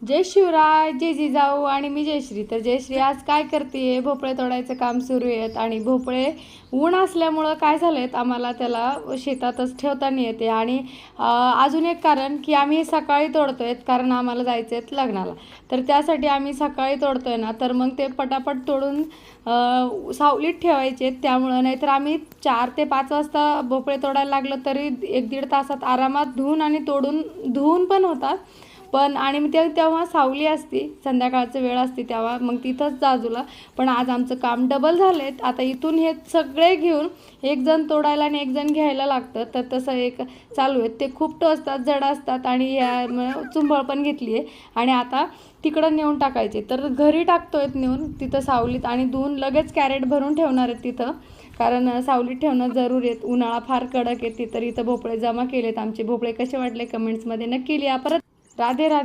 जय शिवराय, जय जिजाऊ आणि मी जयश्री. तर जयश्री आज काय करते, भोपळे तोडायचं काम सुरू आहेत आणि भोपळे ऊन असल्यामुळं काय झालं आहेत, आम्हाला त्याला शेतातच ठेवता नाही येते. आणि अजून एक कारण की आम्ही सकाळी तोडतो आहेत, कारण आम्हाला जायचं आहे लग्नाला. तर त्यासाठी आम्ही सकाळी तोडतो आहे ना, तर मग ते पटापट तोडून सावलीत ठेवायचे. त्यामुळं नाहीतर आम्ही 4 ते 5 वाजता भोपळे तोडायला लागलं तरी 1-1.5 तासात आरामात धुवून आणि तोडून धुवून पण होतात. पण आणि मग तेव्हा सावली असती, संध्याकाळचं वेळ असते तेव्हा मग तिथंच बाजूला. पण आज आमचं काम डबल झालं आहे. आता इथून हे सगळे घेऊन एक जण तोडायला आणि एक जण घ्यायला लागतं. तर तसं एक चालू आहे. ते खूप टोचतात, जड असतात आणि या चुंबळ पण घेतली आहे आणि आता तिकडं नेऊन टाकायचे. तर घरी टाकतो आहेत नेऊन तिथं सावलीत आणि धुवून लगेच कॅरेट भरून ठेवणार आहेत तिथं, कारण सावलीत ठेवणं जरूरी आहे. उन्हाळा फार कडक येते. तर इथं भोपळे जमा केलेत. आमचे भोपळे कसे वाटले कमेंट्समध्ये नक्की लिहा. परत राधे राधे.